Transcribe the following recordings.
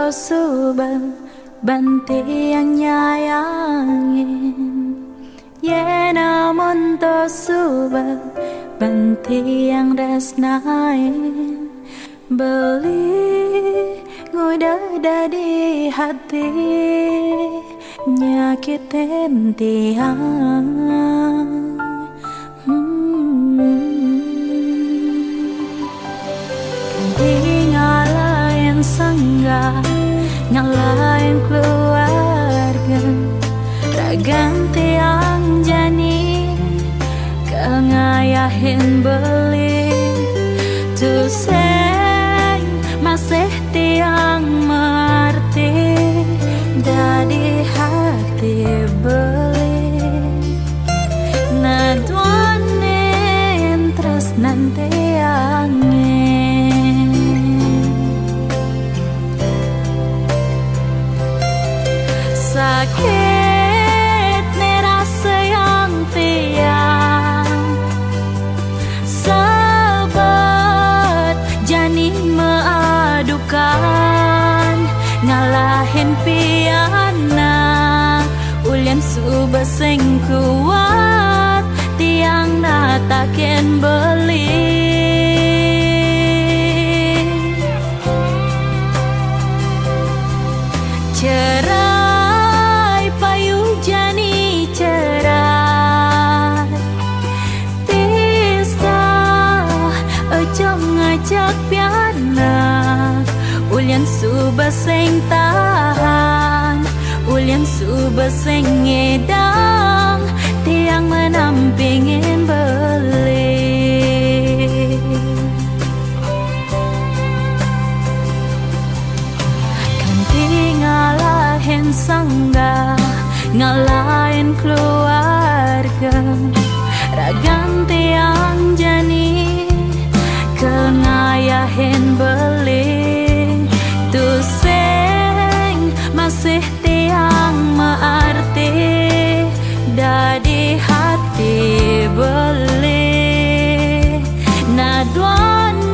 to subal banti yang nyayangin. Ye namun to subal banti yang resnain. Beli ngudah di hati nyakitin tiang. Ngalahin sangga, ngalahin keluarga, tak ganti yang jani, kengayahin beli. Tuseng masih tiang mengerti, dari hati beli. Naduanin terus nanti sakit nih rasa yang tiang, sahabat jani mengadukan, ngalahin piana ulian subah sing kuat, tiang natakin beli. Cerai payu jani cerai, pisah ojo ngajak piana, ulian subah sing tahan, ulian subah sing ngedang, tiang menampingin beli. Ngalahin sangga, ngalahin keluarga, raganti yang jani, kengayahin beli. Tuseng masih tiang mengerti, dari hati beli. Naduanin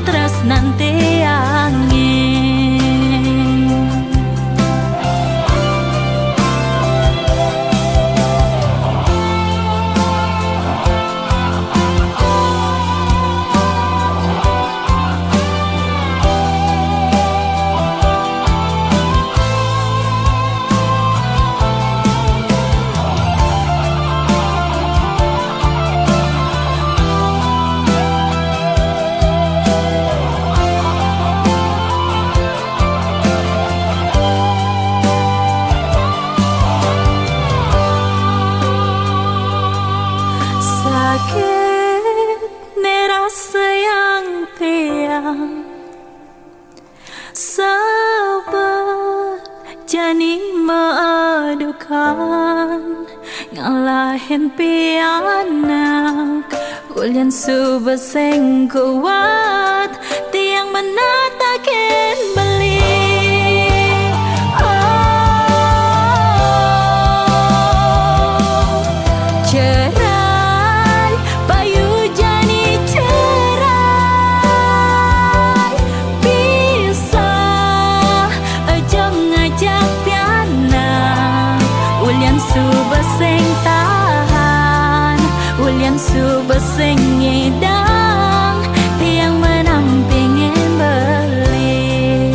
terus nanti angin. Sakit nih rasa yang tiang, sahabat jani mengadukan, ngalahin piana ulian subah sing kuat, tiang menatakin beli. Subah sing tahan, ulian subah sing ngedang, tiang menampingin beli.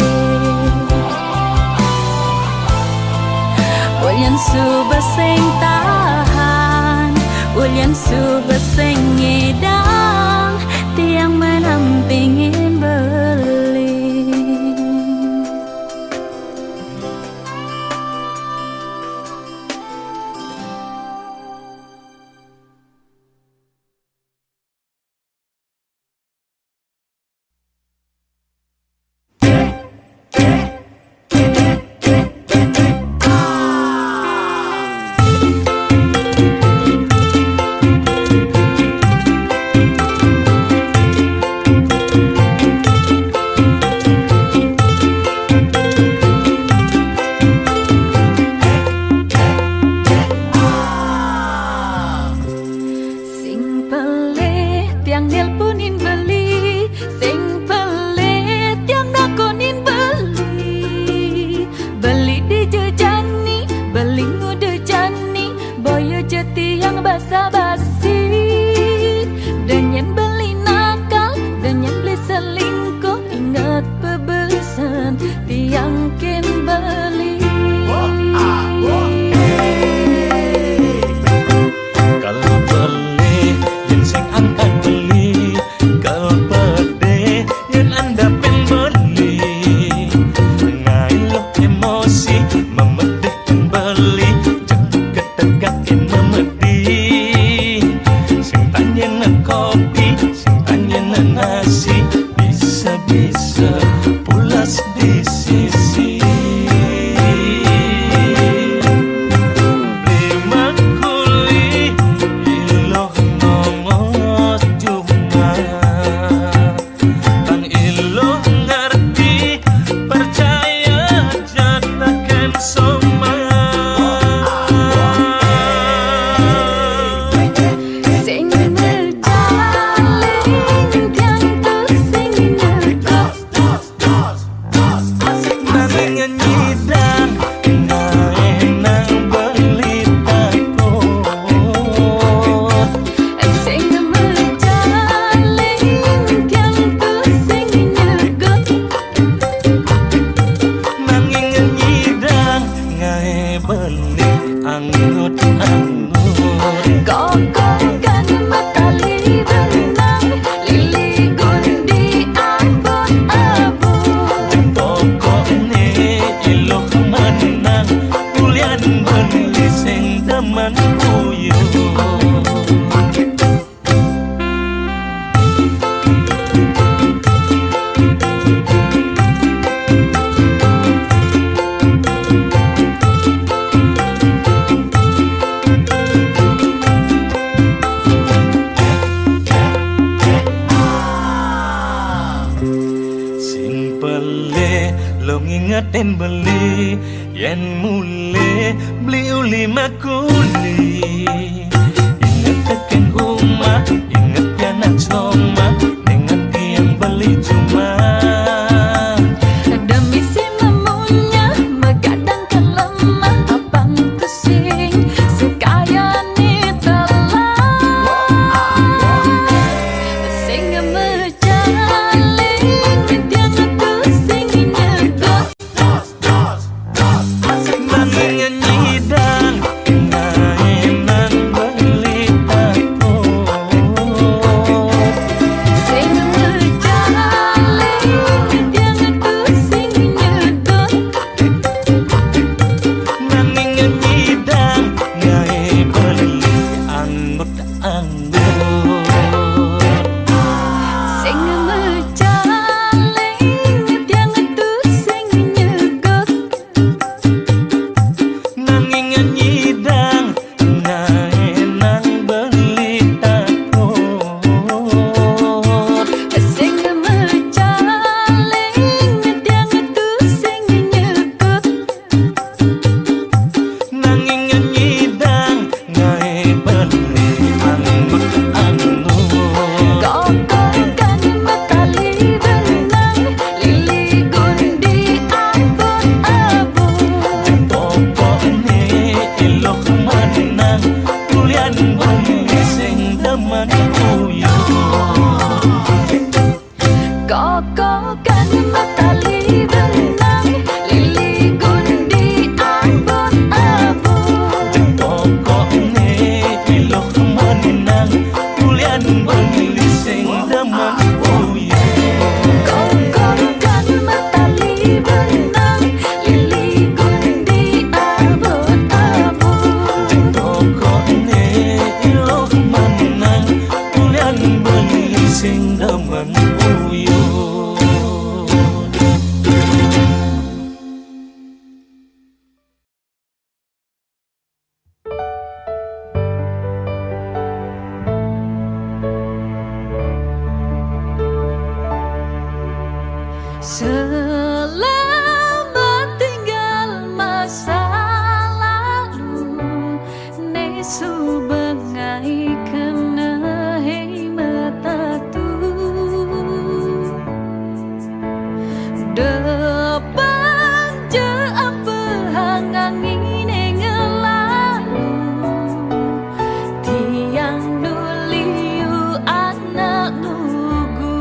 ingetin beli yen mule beli uli makuli. Ingat tekan rumah, ingat pianak soma dengan tiang beli cuma. Demi si memunya megadangkan lemah abang pusing sekaya ni telah sing mecaling tiang pusing nyedot Nanging nyidang nainan beli aku. sing mecaling tiang pusing nyedot Nanging nyidang ngai beli anggut-anggut. sing mecaling tiang pusing nyedot Nanging nyidang nainan beli aku. sing mecaling tiang pusing nyedot Nanging nyidang ngai beli anggut-anggut. Gogokan matali benang lili gundi abot-abot Pokoknya ilok manang kulian bumi sing demen uyuh. Gogokan matali benang lili gundi abot-abot Pokoknya ilok manang kulian bumi sing demen uyuh. Gogokan matali benang lili gundi abot-abot Pokoknya ilok manang kulian bumi sing demen uyuh. Selamat tinggal masa lalu Nesu bengai kena hei matatu Depan je apa hangangin ngelalu Tiang nuliu anak nugu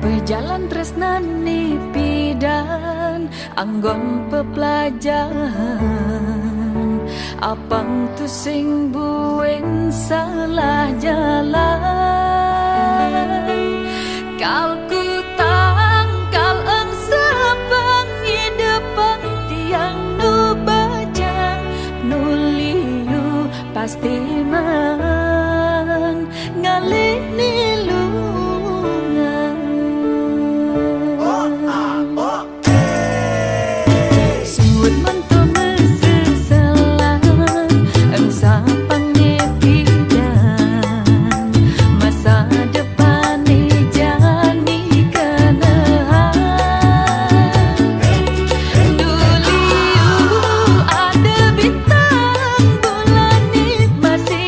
Pejalan tresnani pidan anggon pepelajaran Apang tu sing bueng salah jalan Kalku tangkal eng sepang depan tiang nu bajang nuliu pasti man ngalih nilungan Suut mantu mesesalan eng sapang nyepidan masa depan ni jani kenahan Duliu ada bintang bulan ni masih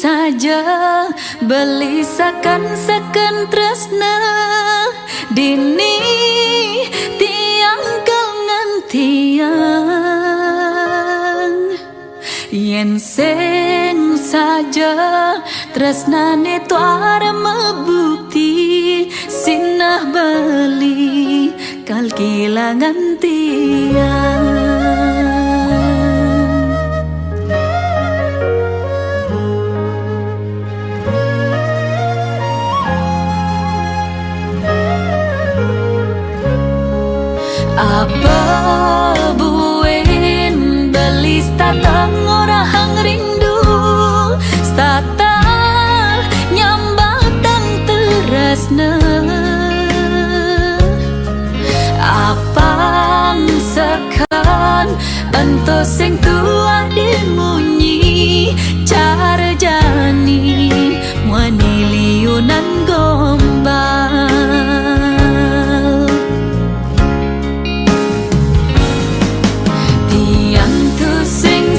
saja belisakan tresna dini tiang kangen tiang yen sing saja tresnane tuara mebukti sinah beli kal kilangan tiang. Apa buen belis tatang orang rindu stata nyambatan teresna apang sekan ento sing tua dimunyi cara jani wani liunan gombal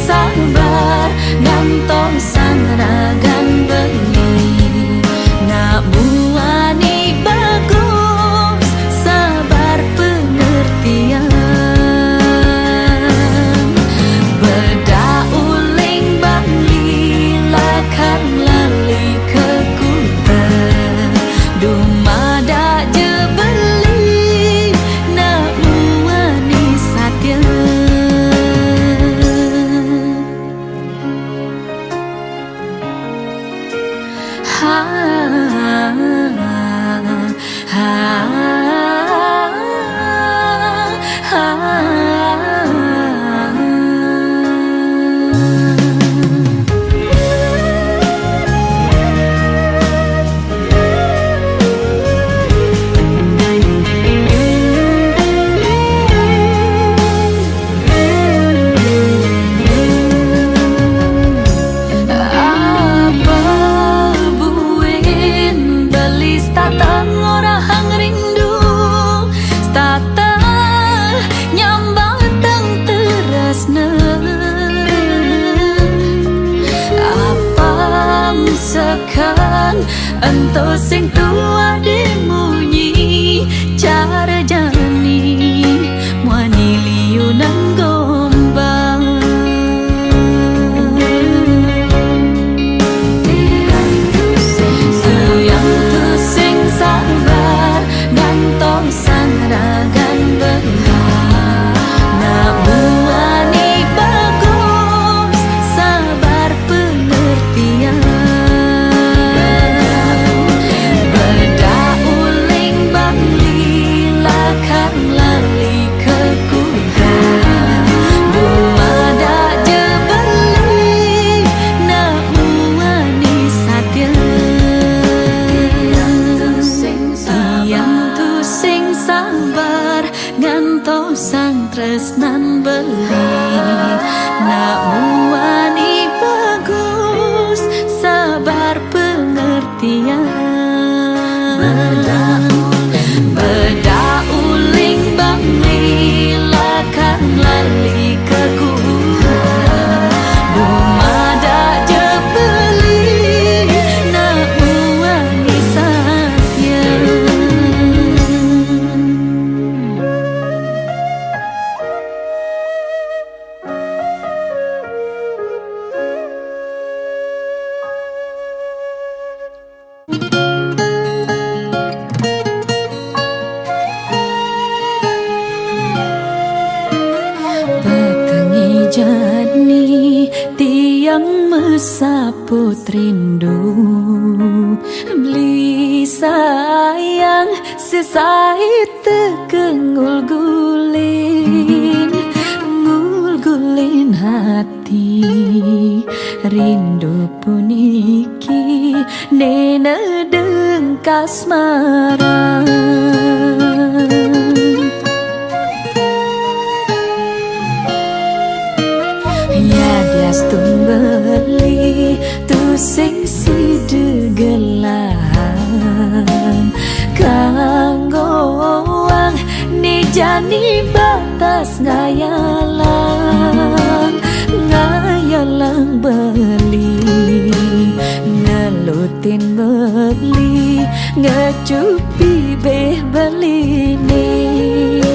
sabar ngantong sang ragan bengi nak buani bagus sabar pengertian beda uling bangli lakan lali ke kuta dumada je beli nak buani satya. Ento sing tua dimunyi cara jani wani liunan gombal sayang tu sing sabar gantong sang ragan bengar nak buani bagus sabar pengertian sang tresnan beli nak buani bagus sabar pengertian beda uling bangli lakan lali ke kuda dumada je beli nak buani satya. Jani tiang mesaput rindu beli sayang sesait tekengul gulin hati rindu puniki nena deng kasmaran tumbeli tu sing sidegelahan kanggoang ni jani batas ngayalang beli ngelutin beli ngecupi beh beli nih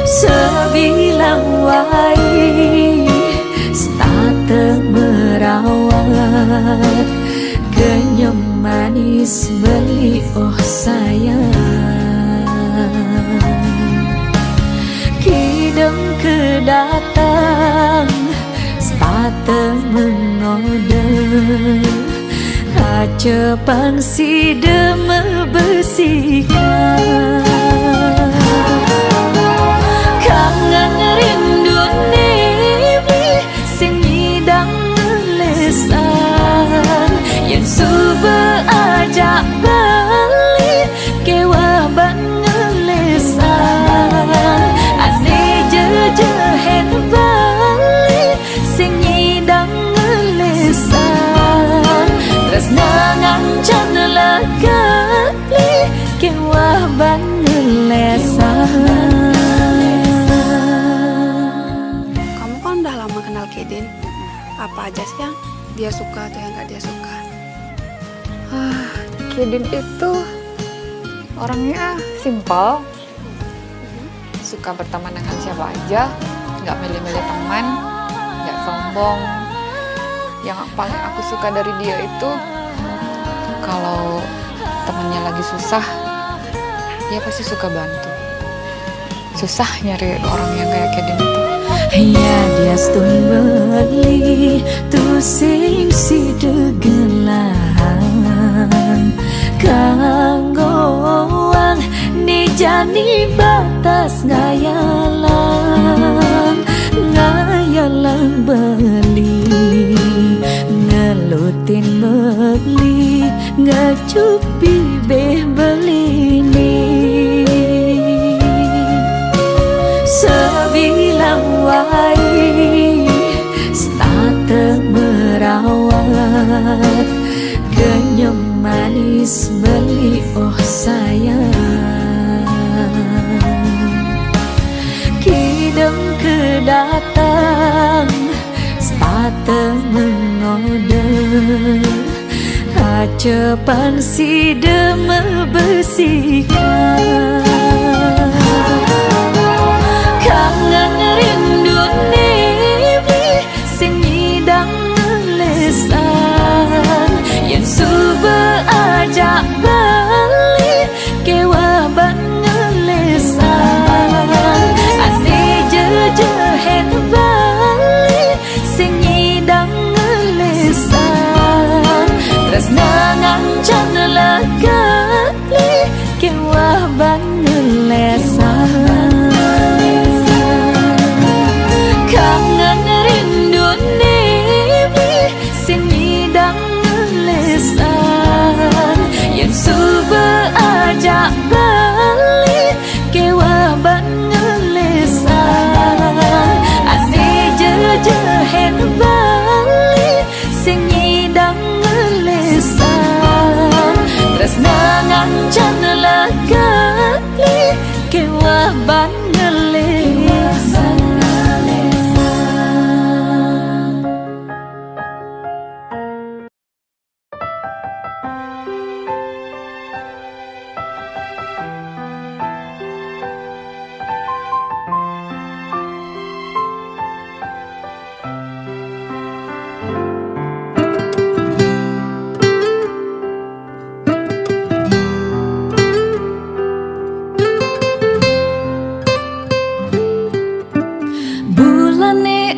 sebilang wai start merawat kenyam manis beli oh sayang kideng kedatang start mengode aja pangsi deme besikan kangen rindu nebi sing ngidang lesan yang suba ajak balik kewah ban ngelesan ane jejehet balik sing ngidang ngelesan tresnangan can lekali kewah ban ngelesan. Kamu kan udah lama kenal Kedin. Apa aja sih yang dia suka atau yang gak dia suka? Kedin itu orangnya simpel, suka berteman dengan siapa aja, nggak milih-milih teman, nggak sombong. Yang paling aku suka dari dia itu kalau temannya lagi susah, dia pasti suka bantu. Susah nyari orang yang kayak Kedin itu. Ya dia stun beli tu sing si degelahan kanggoang ni jani batas ngayalang beli ngelutin beli ngecupi beh beli nih sebilang wai start merawat kenyam manis beli oh sayang kideng kedatang start mengode aja pangsi deme besikan kangen rindu nebi sing ngidang lesan yang suba ajak balik kewah ban ngelesan ane jejehet balik sing ngidang ngelesan tresnangan can lekali kewah ban ngelesan kangen rindu nebi sing ngidang lesan yang suba ajak balik kewah ban ngelesan ane jejehet balik sing ngidang ngelesan tresnangan can lekali kewah ban ngelesan.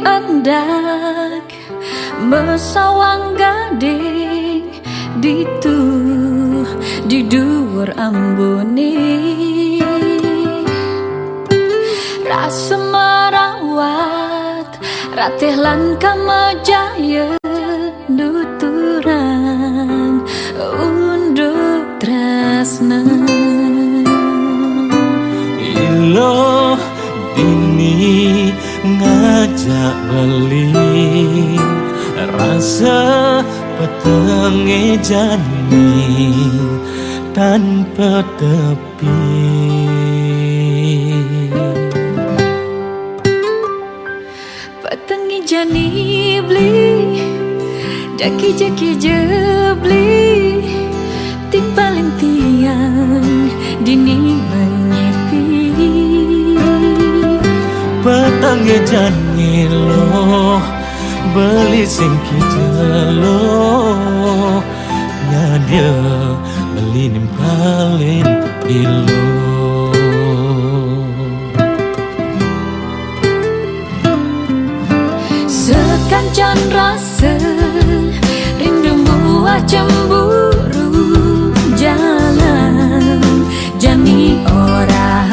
Andak mesawang gading ditu di dhuwur ambune rasa merawat ratih lan kamajaya nuturan unduk tresna Ilo dini ngajak beli rasa petenge jani tanpa tepi petengi jani beli Daki-daki jebli Timbaling tiang Dini menyepi Petangnya janilo Beli singki jelo Nyadia beli nimpalin ilo Sekancan rasa rindumu cemburu jalan jani orang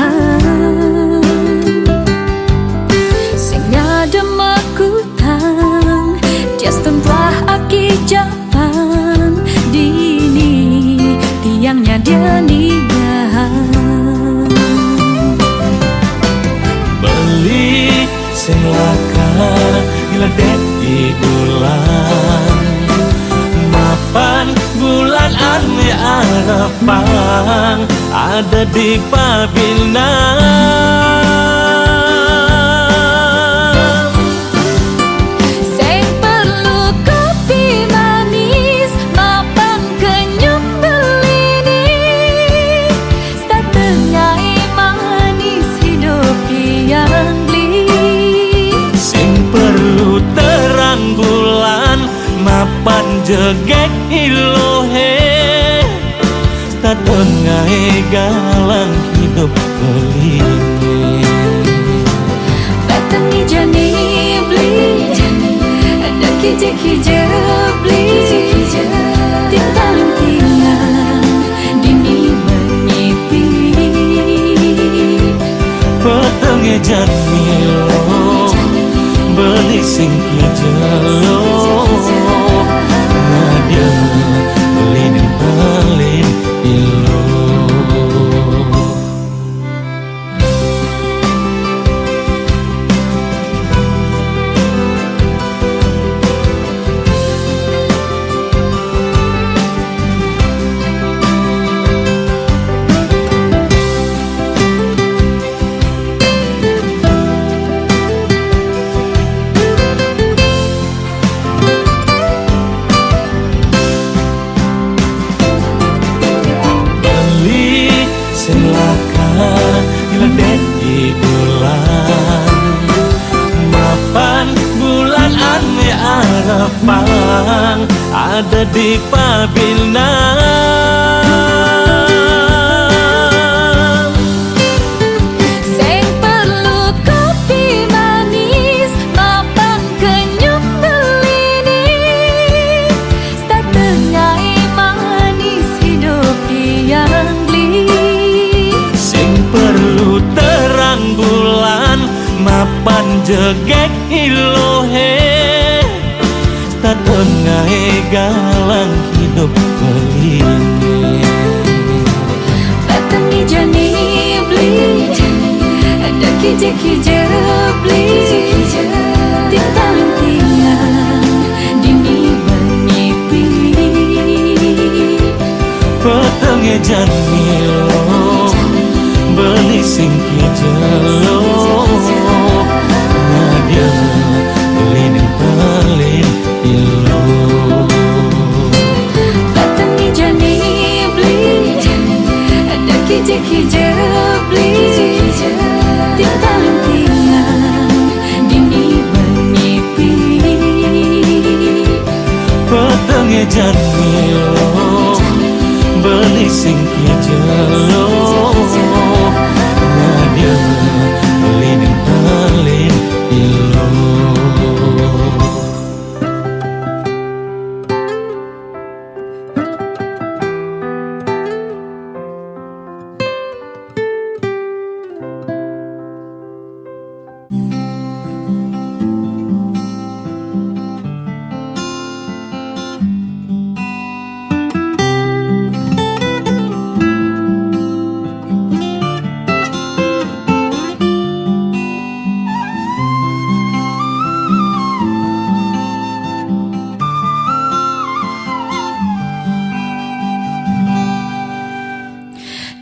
sing ada makutang tias telah aki japan dini tiangnya dia nigahan beli selaka Ledek di bulan Mapan bulan ane arepang Ada di Pabilnang Sing perlu kopi manis Mapan kenyum belini Setengah manis hidup yang terang bulan mapan jegek ilohe setengah galang hidup belingi Batangi jani beli Daki-daki jebli Tinggalin tiang Dini menyepi petengnya janilo beli singki jelo Nadia beli nimpalin ilo Ledek di bulan Mapan bulan ane arepang Ada di Pabilnang Sing perlu kopi manis Mapan kenyum belini Setengah manis hidup yang perlu terang bulan mapan jegek ilohe setengah galang hidup belingi Batangi jani beli Daki-daki jebli Tinggalin tiang Dini menyepi petengnya janilo beli singki jelo Nadia beli nimpalin ilo Batangi jani beli Daki-daki jebli Tinggalin tiang Dini menyepi petengnya janilo beli singki jelo Nadia beli nimpalin ilo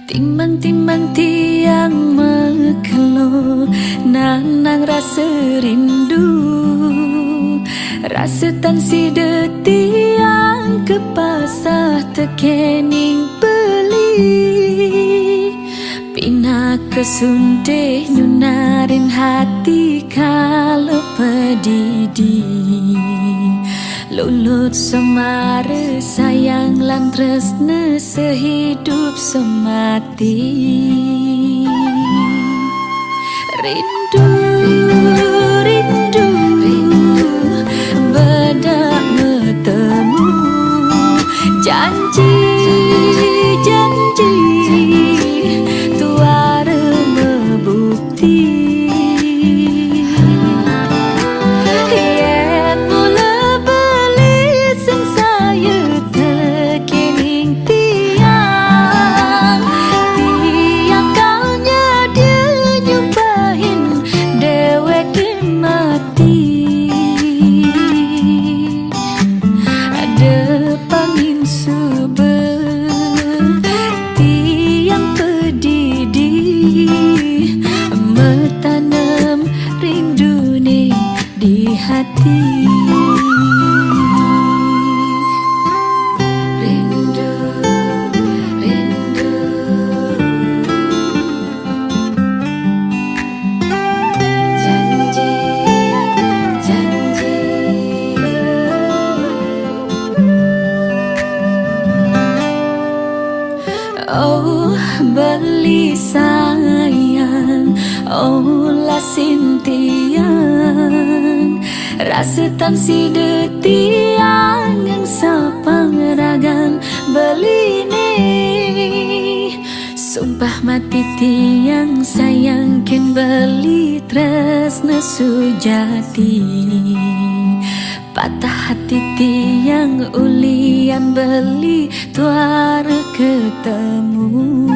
Timbang-timbang tiang mekelo Nanang rasa rindu Rasa tan si detik tekening beli Pina kesundeh nyunarin hati kalau pedidi Lulut semare sayang lan tresna sehidup semati Rindu, rindu, bedak bertemu Janji, janji, tuara membukti Yen mula beli sing saya tekening tiang Tiang kaunya dia nyumpahin dewek mati Ada pangin seperti yang pedidi Metanam rindu nih di hati Rindu, rindu Janji, janji Oh beli sayang Oh lah sintiang Rasa tansi detiang Yang sapang ragan beli nih Sumpah mati tiang sayang ken beli tresna sujati Patah hati tiang ulian beli tuara ketemu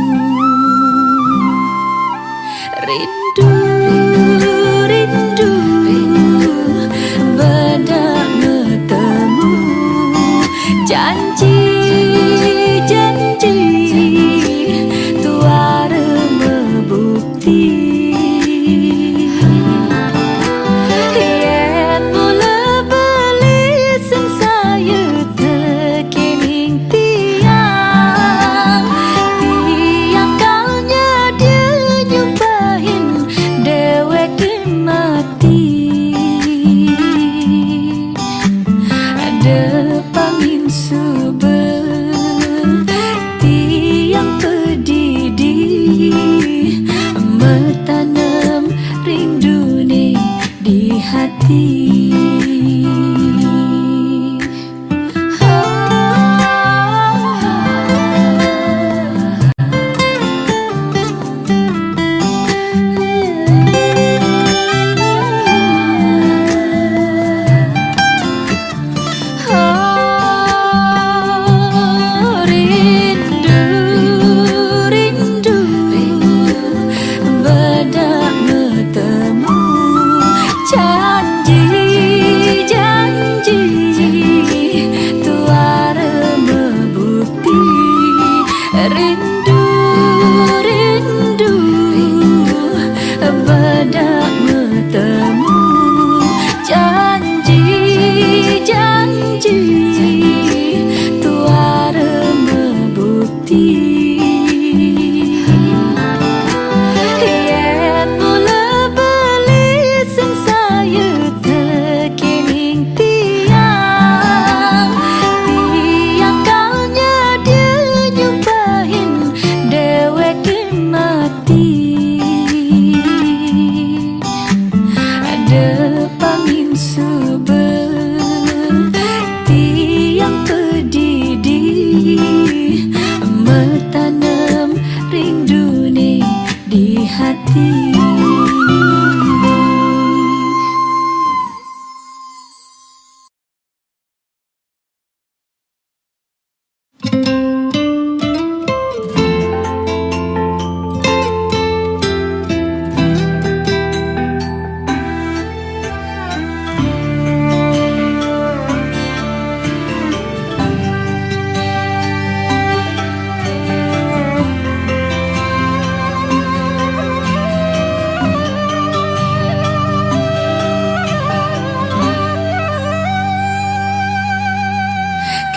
Rindu, rindu, rindu bedak bertemu Janji, janji, tuara membukti Yen mula beli sing saya tekening tiang Tiang kaunya dia nyumpahin dewek mati Ada pangin seperti yang pedidi Metanam rindu nih di hati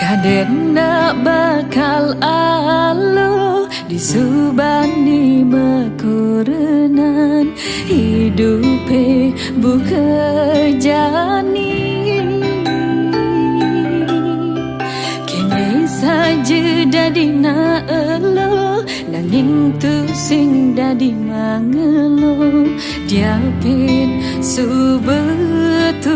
Kadena bakal alo disubani mekurenan hidupe bukejani kene saja dadi na elo nanging tu sing dadi mangelo diapin subetuyo.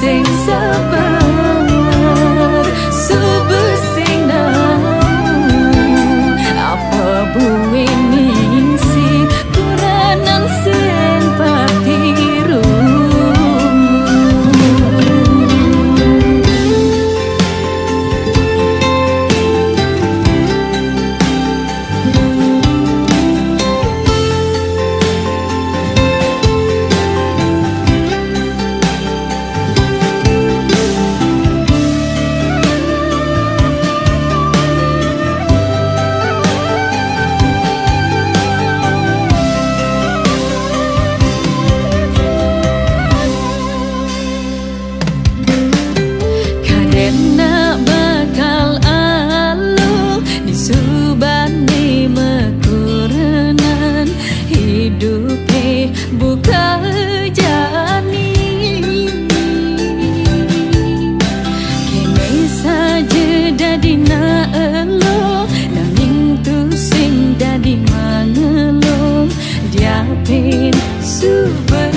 Sing sabar, subesing apa bumi misi kuranan sen patiru. Buka jani kene saja dadi na elo nanging tu sing dadi mangelo diapin subetuyo.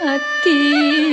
Hati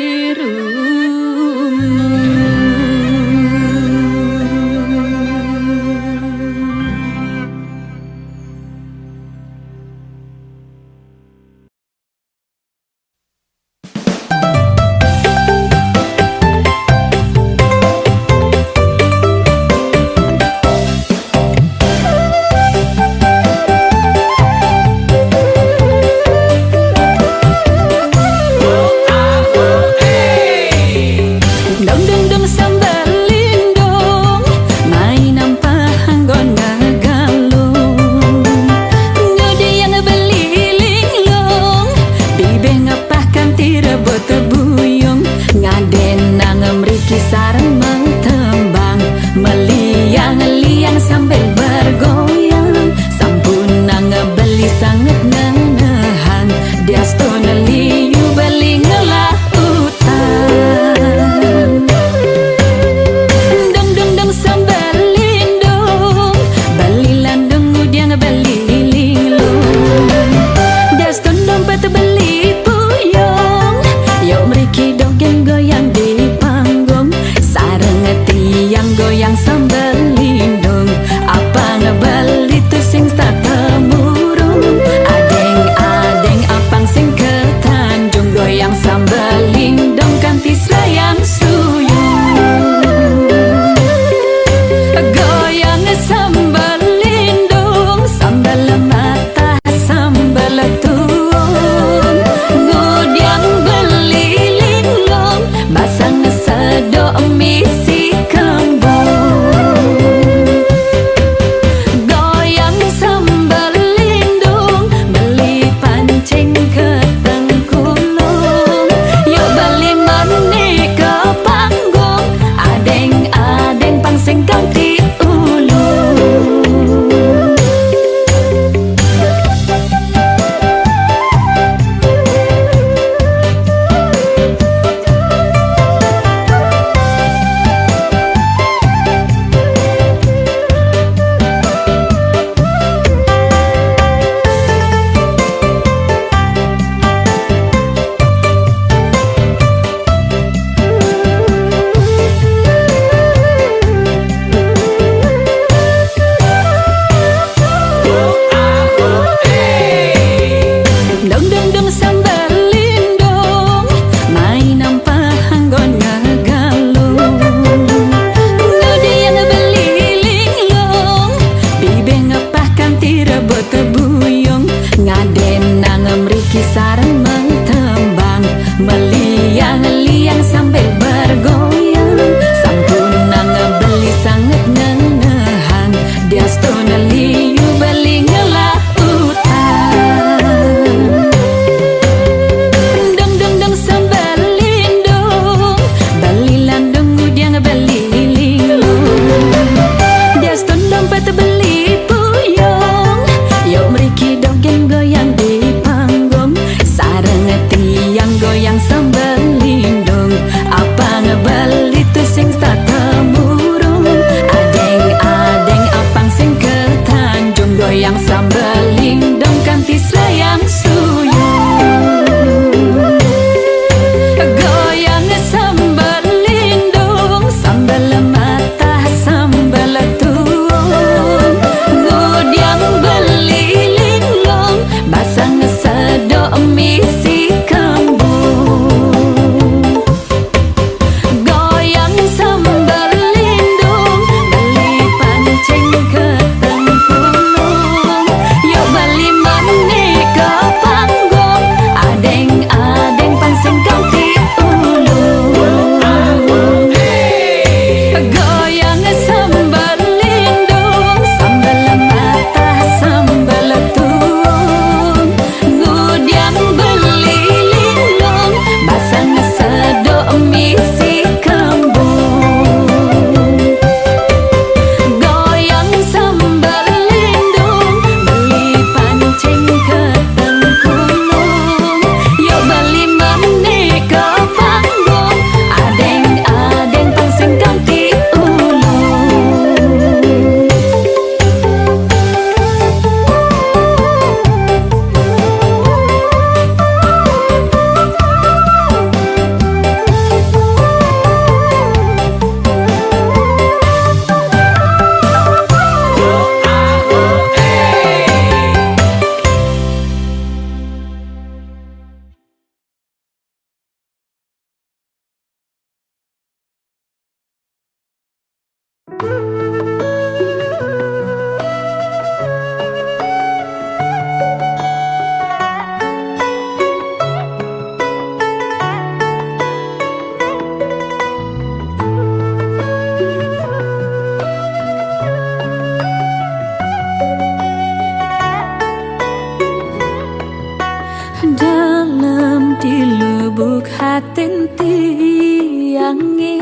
Dalam di lubuk hati tiangi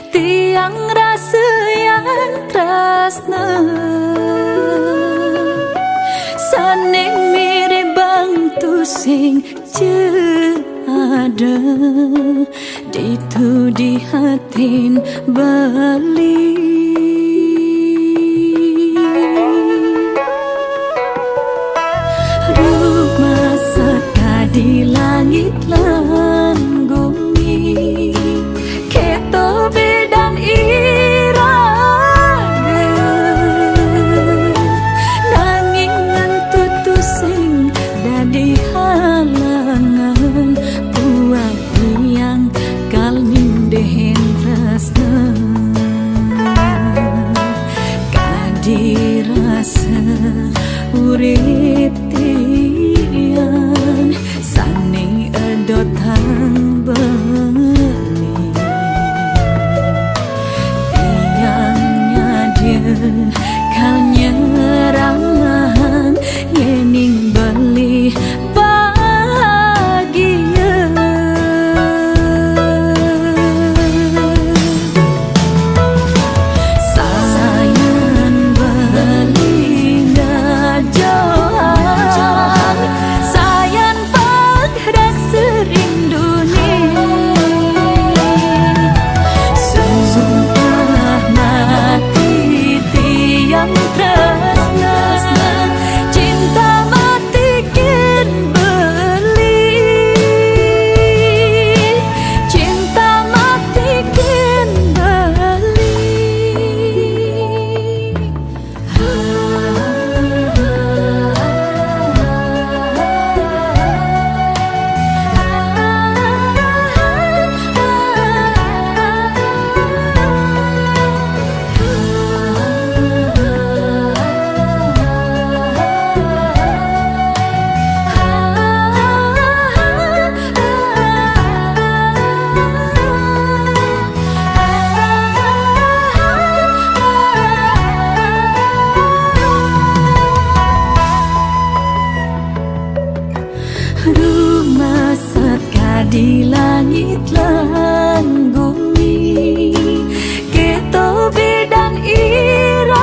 tiang rasa yang tresna saning mirip bang tusing ada ditu di hatin bali. Di langit lan bumi keto bedan irage nanging ngentutu sing dadi halangan buat yang kalmin dehen tresna kadi rasa urip tian saning edotang beli tiangnya dia kal nyerang yening beli bahagia sayang beli ngajohan sayang rasa rindunya sumpah mati tiang tresna cinta mati kin beli cinta mati kin beli. Rumah saka di langit lan bumi keto bedan irage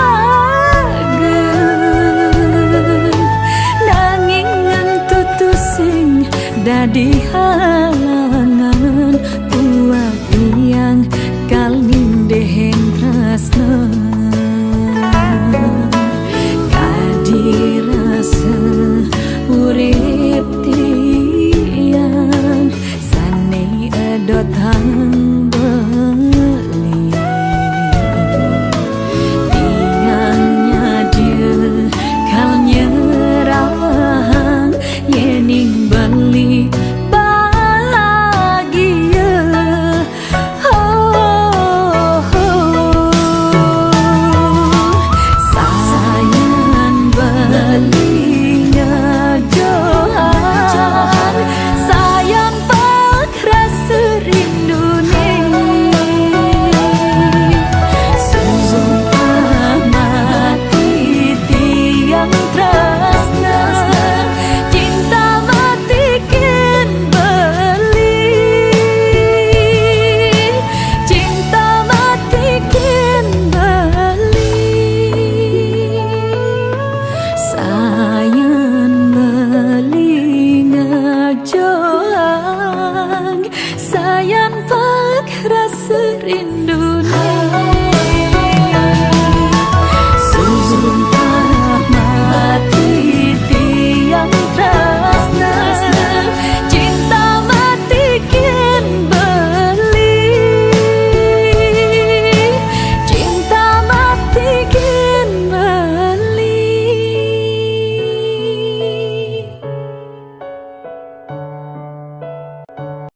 nanging ngentutu sing dadi halangan buat yang kalmin dehen tresna kadi rasa urip tiang sane edotang beli tiangnya dia kal nyerang yening beli bahagia sayang beli ngajohan sayang pak rasa rindunya sumpah mati tiang tresna cinta mati kin beli cinta mati kin beli sayang beli ngajoang sayang pak rasa rindu